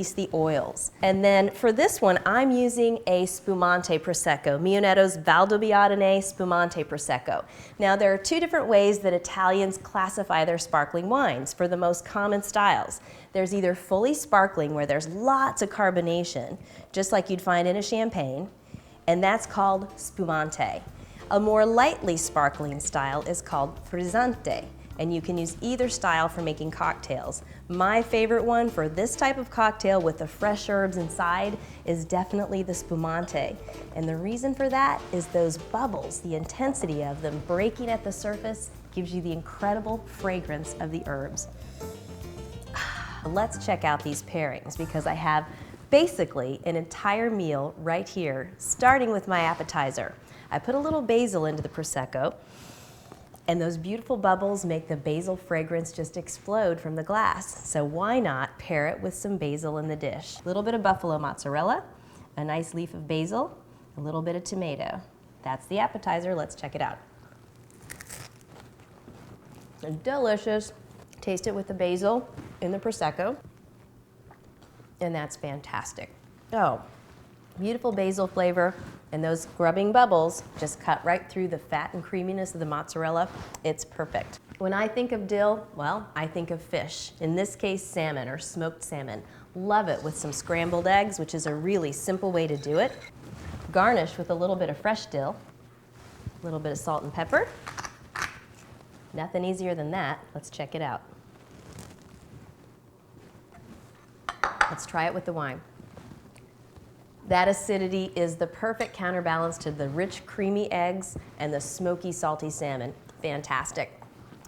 the oils. And then for this one, I'm using a Spumante Prosecco, Mionetto's Valdobbiadene Spumante Prosecco. Now, there are two different ways that Italians classify their sparkling wines for the most common styles. There's either fully sparkling, where there's lots of carbonation, just like you'd find in a champagne, and that's called Spumante. A more lightly sparkling style is called Frizzante, and you can use either style for making cocktails. My favorite one for this type of cocktail with the fresh herbs inside is definitely the Spumante. And the reason for that is those bubbles, the intensity of them breaking at the surface gives you the incredible fragrance of the herbs. Let's check out these pairings, because I have basically an entire meal right here, starting with my appetizer. I put a little basil into the Prosecco, and those beautiful bubbles make the basil fragrance just explode from the glass. So why not pair it with some basil in the dish? A little bit of buffalo mozzarella, a nice leaf of basil, a little bit of tomato. That's the appetizer. Let's check it out. Delicious. Taste it with the basil in the Prosecco, and that's fantastic. Oh, beautiful basil flavor, and those scrubbing bubbles just cut right through the fat and creaminess of the mozzarella. It's perfect. When I think of dill, well, I think of fish. In this case, salmon or smoked salmon. Love it with some scrambled eggs, which is a really simple way to do it. Garnish with a little bit of fresh dill, a little bit of salt and pepper. Nothing easier than that. Let's check it out. Let's try it with the wine. That acidity is the perfect counterbalance to the rich, creamy eggs and the smoky, salty salmon. Fantastic.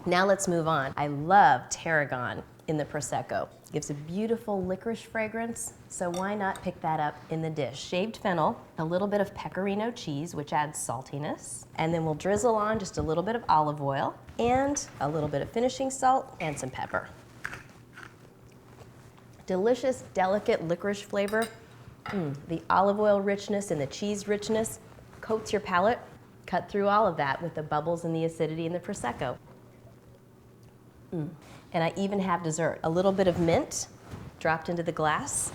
Now let's move on. I love tarragon in the Prosecco. Gives a beautiful licorice fragrance, so why not pick that up in the dish? Shaved fennel, a little bit of pecorino cheese, which adds saltiness, and then we'll drizzle on just a little bit of olive oil and a little bit of finishing salt and some pepper. Delicious, delicate licorice flavor. The olive oil richness and the cheese richness coats your palate. Cut through all of that with the bubbles and the acidity in the Prosecco. And I even have dessert. A little bit of mint dropped into the glass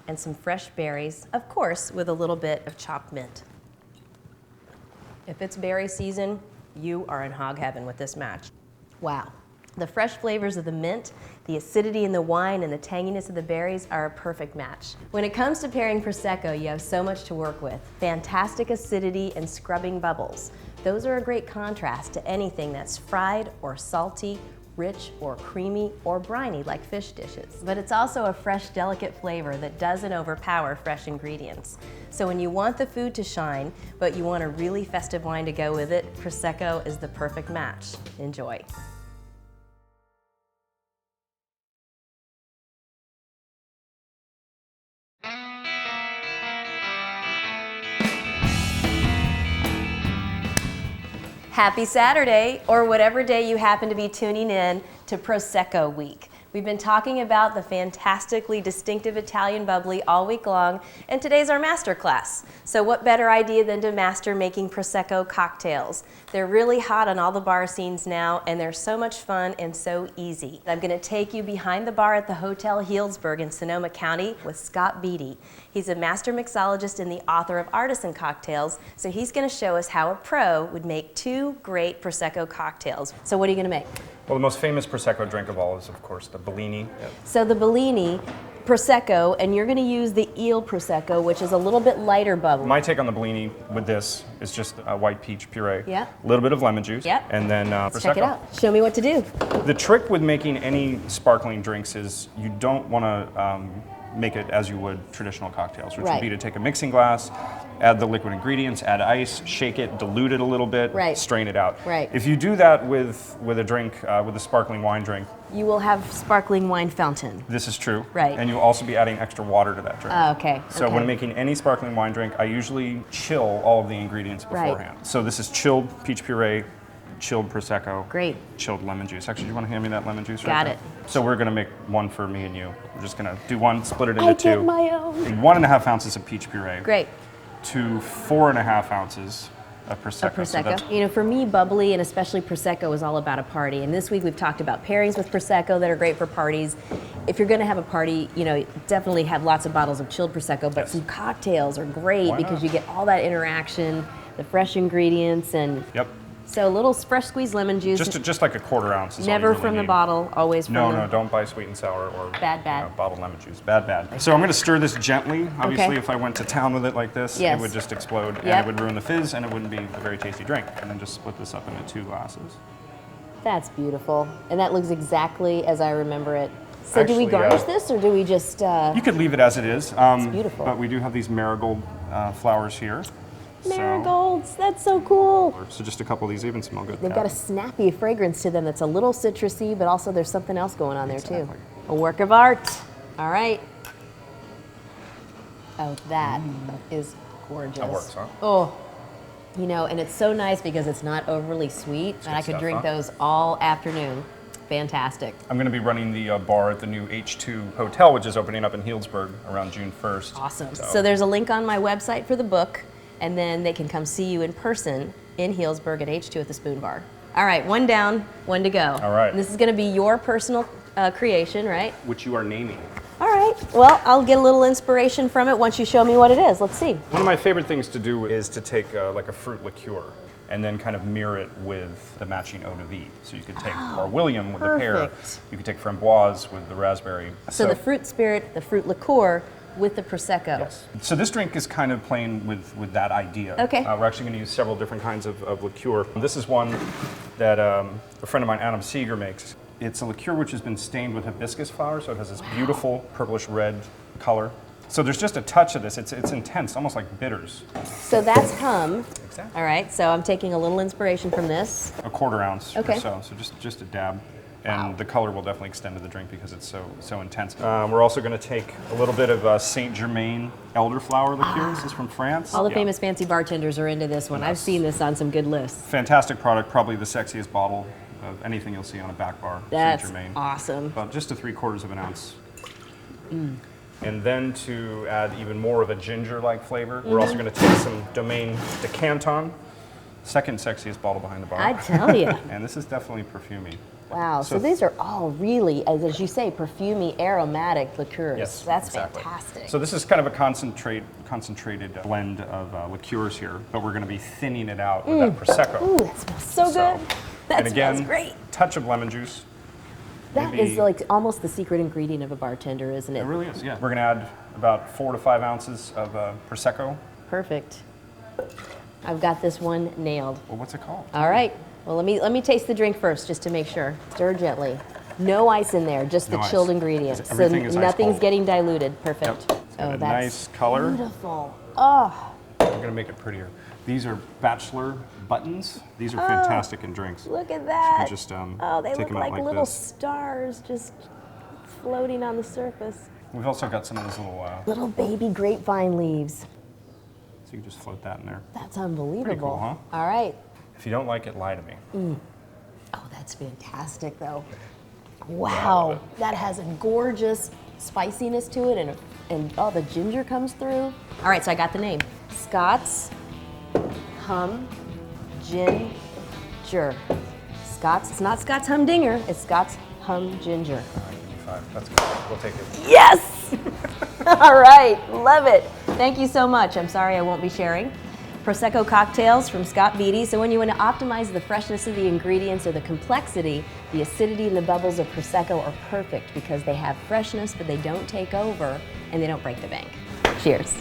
and some fresh berries, of course, with a little bit of chopped mint. If it's berry season, you are in hog heaven with this match. Wow. The fresh flavors of the mint, the acidity in the wine, and the tanginess of the berries are a perfect match. When it comes to pairing Prosecco, you have so much to work with. Fantastic acidity and scrubbing bubbles. Those are a great contrast to anything that's fried or salty, rich or creamy or briny like fish dishes. But it's also a fresh, delicate flavor that doesn't overpower fresh ingredients. So when you want the food to shine, but you want a really festive wine to go with it, Prosecco is the perfect match. Enjoy. Happy Saturday, or whatever day you happen to be tuning in to Prosecco Week. We've been talking about the fantastically distinctive Italian bubbly all week long, and today's our master class. So what better idea than to master making Prosecco cocktails? They're really hot on all the bar scenes now, and they're so much fun and so easy. I'm going to take you behind the bar at the Hotel Healdsburg in Sonoma County with Scott Beatty. He's a master mixologist and the author of Artisan Cocktails, so he's going to show us how a pro would make two great Prosecco cocktails. So what are you going to make? Well, the most famous Prosecco drink of all is, of course, the Bellini. So the Bellini Prosecco, and you're going to use the eel Prosecco, which is a little bit lighter bubble. My take on the Bellini with this is just a white peach puree, a little bit of lemon juice, and then Let's Prosecco. check it out. Show me what to do. The trick with making any sparkling drinks is you don't want to make it as you would traditional cocktails, which would be to take a mixing glass, add the liquid ingredients, add ice, shake it, dilute it a little bit, strain it out. If you do that with a drink, with a sparkling wine drink, you will have sparkling wine fountain. This is true. And you'll also be adding extra water to that drink. So when making any sparkling wine drink, I usually chill all of the ingredients beforehand. So this is chilled peach puree, chilled Prosecco, chilled lemon juice. Actually, do you want to hand me that lemon juice? Got it. So we're going to make one for me and you. We're just going to do one, split it into two. I get my own. 1.5 ounces of peach puree. Great. To 4.5 ounces of Prosecco. Prosecco. You know, for me, bubbly and especially Prosecco is all about a party. And this week we've talked about pairings with Prosecco that are great for parties. If you're going to have a party, you know, definitely have lots of bottles of chilled Prosecco, but some cocktails are great because you get all that interaction, the fresh ingredients, and so a little fresh squeezed lemon juice. Just like a quarter ounce is Never all you really from the need. bottle, always from No, don't buy sweet and sour or bad. bottled lemon juice. Bad. So I'm going to stir this gently. Obviously, if I went to town with it like this, it would just explode and it would ruin the fizz and it wouldn't be a very tasty drink. And then just split this up into 2 glasses. That's beautiful. And that looks exactly as I remember it. So Actually, do we garnish this or do we just... You could leave it as it is. It's beautiful. But we do have these marigold flowers here. Marigolds, that's so cool. So just a couple of these even smell good. They've got a snappy fragrance to them that's a little citrusy, but also there's something else going on there too. A work of art. All right. Oh, that is gorgeous. That works, huh? Oh, you know, and it's so nice because it's not overly sweet, and I could drink those all afternoon. Fantastic. I'm going to be running the bar at the new H2 Hotel, which is opening up in Healdsburg around June 1st. Awesome. So there's a link on my website for the book, and then they can come see you in person in Healdsburg at H2 at the Spoon Bar. All right, 1 down, 1 to go. All right. And this is going to be your personal creation, right? Which you are naming. All right. Well, I'll get a little inspiration from it once you show me what it is. Let's see. One of my favorite things to do is to take like a fruit liqueur and then kind of mirror it with the matching eau de vie. So you could take Bar William with the pear. You could take Framboise with the raspberry. So the fruit spirit, the fruit liqueur, with the Prosecco. Yes. So this drink is kind of playing with that idea. Okay. We're actually going to use several different kinds of liqueur. This is one that a friend of mine, Adam Seeger, makes. It's a liqueur which has been stained with hibiscus flower, so it has this beautiful purplish red color. So there's just a touch of this. It's intense, almost like bitters. So that's hum. Exactly. All right, so I'm taking a little inspiration from this. A quarter ounce or Okay. so just a dab. And the color will definitely extend to the drink because it's so intense. We're also going to take a little bit of Saint Germain elderflower liqueur. This is from France. All the famous fancy bartenders are into this one. I've seen this on some good lists. Fantastic product, probably the sexiest bottle of anything you'll see on a back bar. That's Saint Germain. awesome. About just a 3/4 of an ounce. And then to add even more of a ginger-like flavor, we're also going to take some Domaine de Canton, second sexiest bottle behind the bar. I tell you. And this is definitely perfumey. Wow, so these are all really, as you say, perfumey, aromatic liqueurs. Yes, that's exactly. fantastic. So this is kind of a concentrated blend of liqueurs here, but we're going to be thinning it out with that Prosecco. Ooh, that smells so good. That and again, smells great. Touch of lemon juice. That is like almost the secret ingredient of a bartender, isn't it? It really is, yeah. We're going to add about 4 to 5 ounces of Prosecco. Perfect. I've got this one nailed. Well, what's it called? All right. Well, let me taste the drink first, just to make sure. Stir gently. No ice in there, just the chilled ingredients. Everything is ice nothing's cold. getting diluted. Perfect. Yep. It's got a nice color. Beautiful. Oh. We're going to make it prettier. These are bachelor buttons. These are fantastic in drinks. Look at that. You can just they take look them out like little this. stars just floating on the surface. We've also got some of those Little baby grapevine leaves. so you can just float that in there. That's unbelievable. Pretty cool, huh? All right. If you don't like it, lie to me. Oh, that's fantastic, though. Wow, that has a gorgeous spiciness to it, and oh, the ginger comes through. All right, so I got the name. Scott's Hum Ginger. Scott's, it's not Scott's Humdinger, it's Scott's Hum Ginger. 5. That's good. We'll take it. Yes! All right, love it. Thank you so much. I'm sorry I won't be sharing. Prosecco cocktails from Scott Beatty. So when you want to optimize the freshness of the ingredients or the complexity, the acidity and the bubbles of Prosecco are perfect because they have freshness, but they don't take over and they don't break the bank. Cheers.